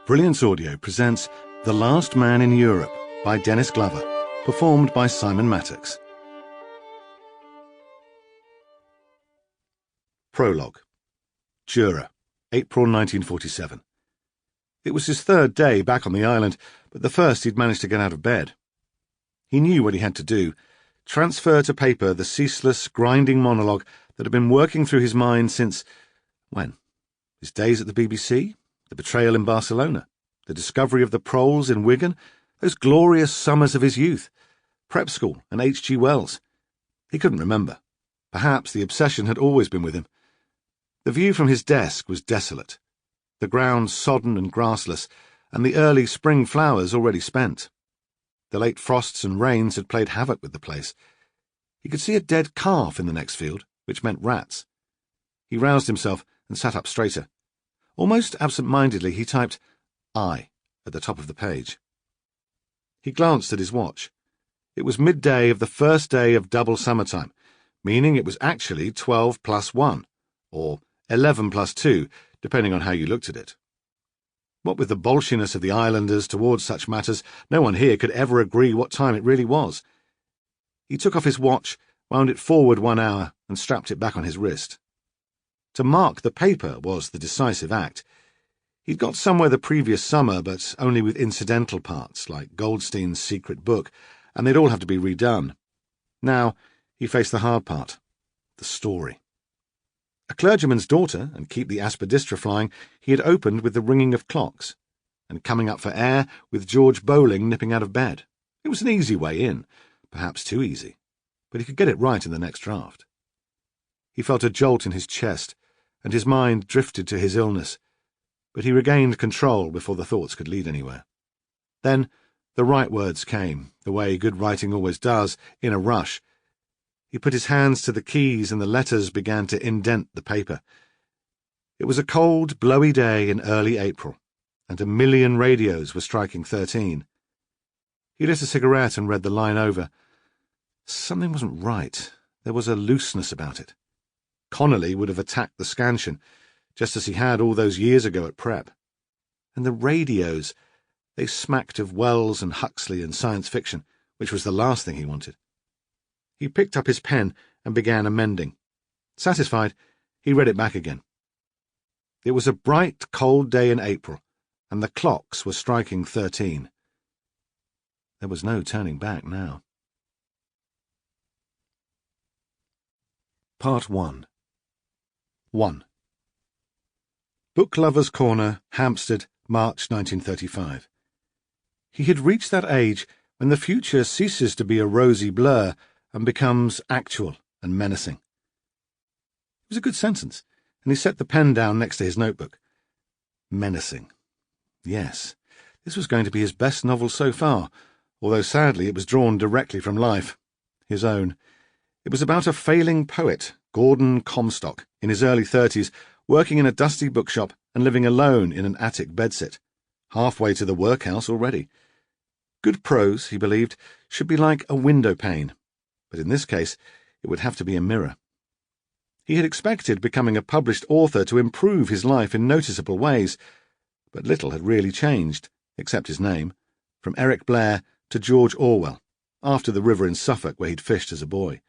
Brilliance Audio presents The Last Man in Europe by Dennis Glover, performed by Simon Mattacks. Prologue. Jura, April 1947. It was his third day back on the island, but the first he'd managed to get out of bed. He knew what he had to do: transfer to paper the ceaseless, grinding monologue that had been working through his mind since... when? His days at the BBC? The betrayal in Barcelona? The discovery of the proles in Wigan? Those glorious summers of his youth? Prep school and H.G. Wells? He couldn't remember. Perhaps the obsession had always been with him. The view from his desk was desolate. The ground sodden and grassless, and the early spring flowers already spent. The late frosts and rains had played havoc with the place. He could see a dead calf in the next field, which meant rats. He roused himself and sat up straighter. Almost absent-mindedly he typed I at the top of the page. He glanced at his watch. It was midday of the first day of double summertime, meaning it was actually 12 plus 1, or 11 plus 2, depending on how you looked at it. What with the bolshiness of the islanders towards such matters, no one here could ever agree what time it really was. He took off his watch, wound it forward 1 hour, and strapped it back on his wrist. To mark the paper was the decisive act. He'd got somewhere the previous summer, but only with incidental parts, like Goldstein's secret book, and they'd all have to be redone. Now he faced the hard part: the story. A clergyman's daughter, and keep the aspidistra flying, he had opened with the ringing of clocks, and coming up for air with George Bowling nipping out of bed. It was an easy way in, perhaps too easy, but he could get it right in the next draft. He felt a jolt in his chest, and his mind drifted to his illness, but he regained control before the thoughts could lead anywhere. Then the right words came, the way good writing always does, in a rush. He put his hands to the keys and the letters began to indent the paper. It was a cold, blowy day in early April, and 1 million radios were striking 13. He lit a cigarette and read the line over. Something wasn't right. There was a looseness about it. Connolly would have attacked the scansion, just as he had all those years ago at Prep. And the radios, they smacked of Wells and Huxley and science fiction, which was the last thing he wanted. He picked up his pen and began amending. Satisfied, he read it back again. It was a bright, cold day in April, and the clocks were striking 13. There was no turning back now. Part 1. 1. Book Lovers' Corner, Hampstead, March 1935. He had reached that age when the future ceases to be a rosy blur and becomes actual and menacing. It was a good sentence, and he set the pen down next to his notebook. Menacing. Yes, this was going to be his best novel so far, although sadly it was drawn directly from life, his own. It was about a failing poet, Gordon Comstock, in his early 30s, working in a dusty bookshop and living alone in an attic bedsit, halfway to the workhouse already. Good prose, he believed, should be like a window pane, but in this case it would have to be a mirror. He had expected becoming a published author to improve his life in noticeable ways, but little had really changed, except his name, from Eric Blair to George Orwell, after the river in Suffolk where he'd fished as a boy.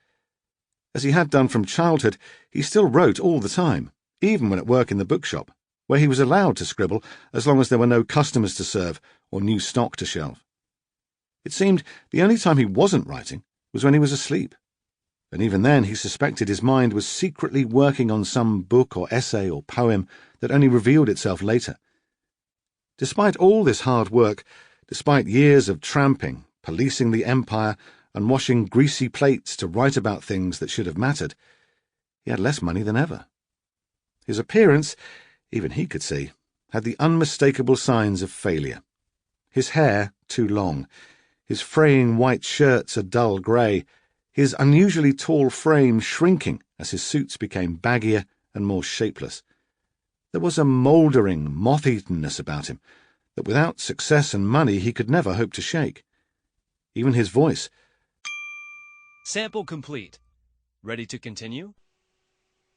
As he had done from childhood, he still wrote all the time, even when at work in the bookshop, where he was allowed to scribble as long as there were no customers to serve or new stock to shelve. It seemed the only time he wasn't writing was when he was asleep, and even then he suspected his mind was secretly working on some book or essay or poem that only revealed itself later. Despite all this hard work, despite years of tramping, policing the empire, and washing greasy plates to write about things that should have mattered, he had less money than ever. His appearance, even he could see, had the unmistakable signs of failure. His hair too long, his fraying white shirts a dull grey, his unusually tall frame shrinking as his suits became baggier and more shapeless. There was a mouldering, moth-eatenness about him that without success and money he could never hope to shake. Even his voice. Sample complete. Ready to continue?